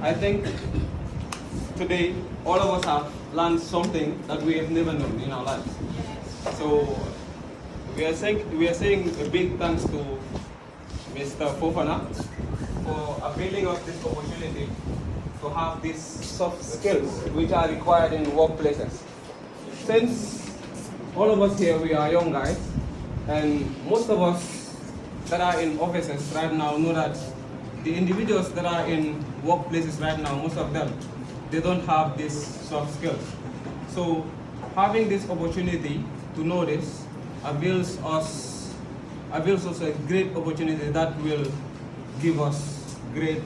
I think today all of us have learned something that we have never known in our lives. So we are saying a big thanks to Mr. Fofana for availing us this opportunity to have these soft skills which are required in workplaces. Since all of us here, we are young guys, and most of us that are in offices right now know that the individuals that are in workplaces right now, most of them, they don't have these soft skills. So having this opportunity to know this avails us a great opportunity that will give us great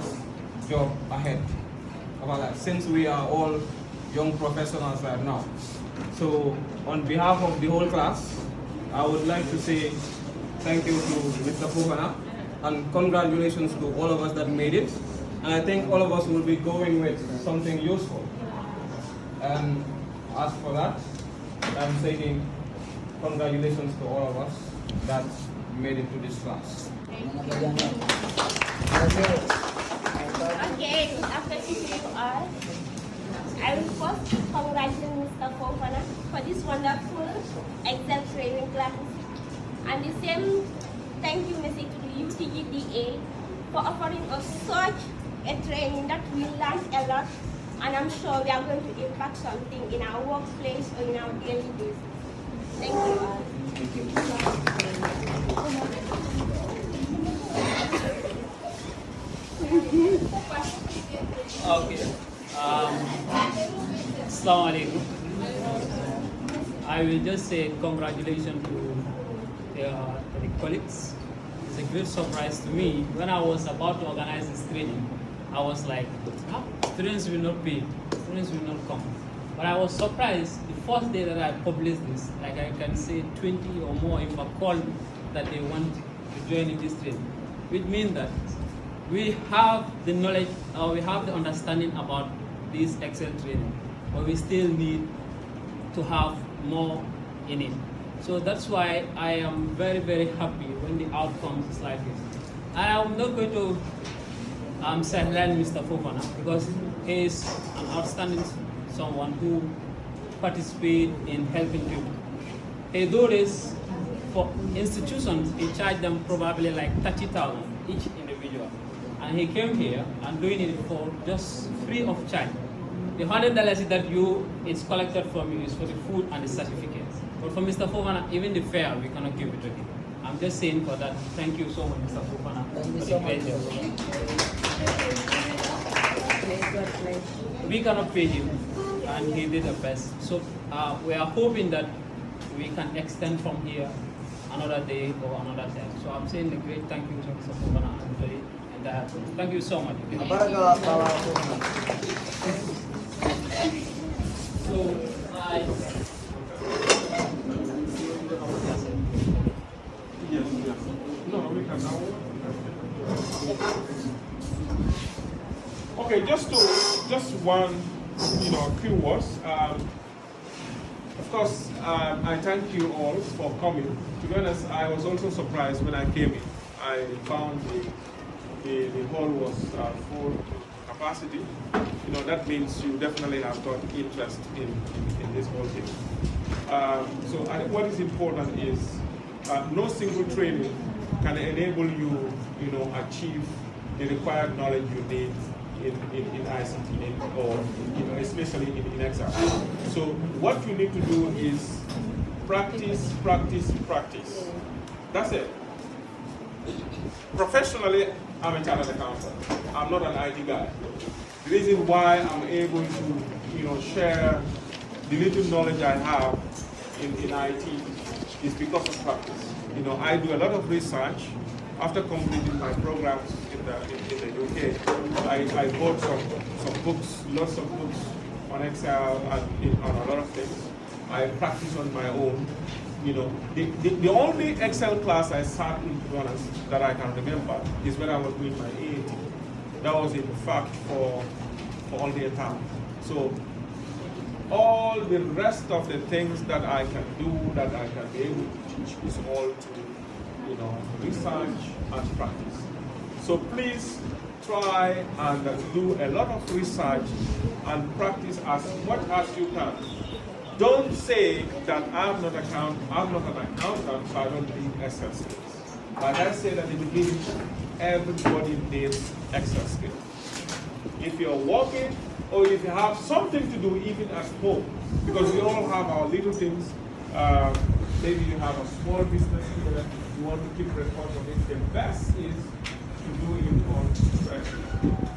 job ahead of our life, since we are all young professionals right now. So on behalf of the whole class, I would like to say thank you to Mr. Fofana and congratulations to all of us that made it. And I think all of us will be going with something useful. And as for that, I'm saying congratulations to all of us that made it to this class. Okay, after listening to us, I will first congratulate Mr. Fofana for this wonderful Excel training class. And the same thank you message to the UTGDA for offering us such a training that we learned a lot, and I'm sure we are going to impact something in our workplace or in our daily basis. Thank you all. Okay. Assalamu alaikum. I will just say congratulations to the colleagues. It's a great surprise to me. When I was about to organize this training, I was like, students will not pay, students will not come. But I was surprised the first day that I published this, like I can say 20 or more if I called that they want to join in this training, which means that we have the knowledge or we have the understanding about this Excel training, but we still need to have more in it. So that's why I am very, very happy when the outcome is like this. And I'm not going to sideline Mr. Fofana because he is an outstanding someone who participates in helping people. He do this for institutions, he charge them probably like 30,000 each individual. And he came here and doing it for just free of charge. The $100 that it's collected from you is for the food and the certificates. But for Mr. Fofana, even the fare, we cannot give it to him. I'm just saying for that, thank you so much, Mr. Fofana, for the great job. We cannot pay him, and he did the best. So we are hoping that we can extend from here another day or another time. So I'm saying a great thank you to Mr. Fofana and to the entire group. Thank you so much. So Okay, just one, few words. Of course, I thank you all for coming. To be honest, I was also surprised when I came in. I found the hall was full capacity. That means you definitely have got interest in this whole thing. So I think what is important is no single training can enable you, achieve the required knowledge you need in ICT or especially in Excel. So what you need to do is practice, practice, practice. That's it. Professionally, I'm a chartered accountant. I'm not an IT guy. The reason why I'm able to, share the little knowledge I have in IT is because of practice. I do a lot of research. After completing my programs in the UK, I bought some books, lots of books on Excel and on a lot of things. I practice on my own. The only Excel class I sat in, to be honest, that I can remember is when I was doing my AAT. That was in fact for only a term. So all the rest of the things that I can do, that I can be able to teach, is all to research and practice. So please try and do a lot of research and practice as much as you can. Don't say that I'm not an accountant, so I don't need Excel skills. Like I said at the beginning, everybody needs Excel skills. If you're working or if you have something to do even at home, because we all have our little things, maybe you have a small business here, you want to keep records of it, the best is to do it on spreadsheet.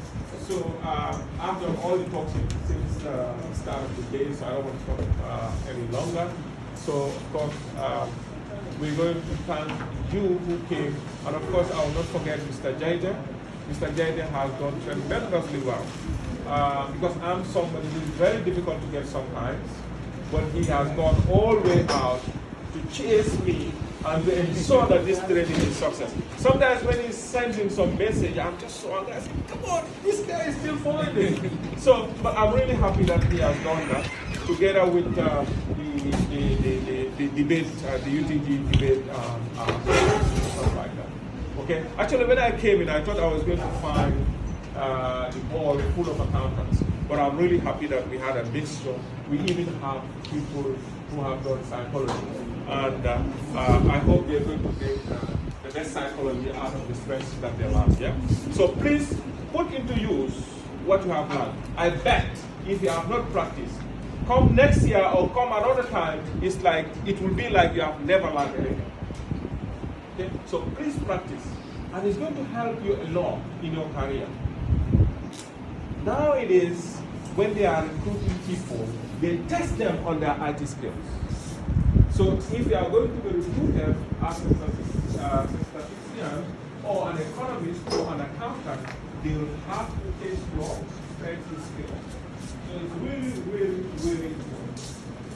So I've done all the talking since the start of the day, so I don't want to talk any longer. So of course, we're going to thank you who came, and of course I will not forget Mr. Jaide. Mr. Jaide has done tremendously well, because I'm somebody who is very difficult to get sometimes, but he has gone all the way out to chase me and to ensure that this training is success. Sometimes when he sends him some message, I'm just so angry. I say, come on, this guy is still following me. So, but I'm really happy that he has done that, together with the debate, the UTG debate, stuff like that. Okay. Actually, when I came in, I thought I was going to find the hall full of accountants, but I'm really happy that we had a mixture. We even have people who have done psychology, and I hope they're going to get the best psychology out of the stress that they learn. Yeah. So please put into use what you have learned. I bet if you have not practiced, come next year or come another time, it will be like you have never learned anything. Okay? So please practice, and it's going to help you a lot in your career. Now it is when they are recruiting people, they test them on their IT skills. So if you are going to be recruited as a statistician or an economist or an accountant, they will have to test your spreadsheet skills. So it's really, really, really important.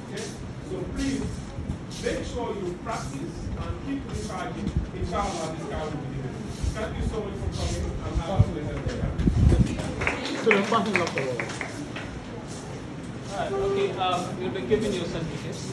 Okay? So please make sure you practice and keep researching. Inshallah, this guy will be given. Thank you so much for coming and have a pleasant day. So the passing of the wall. Alright, okay, you'll be given your certificates.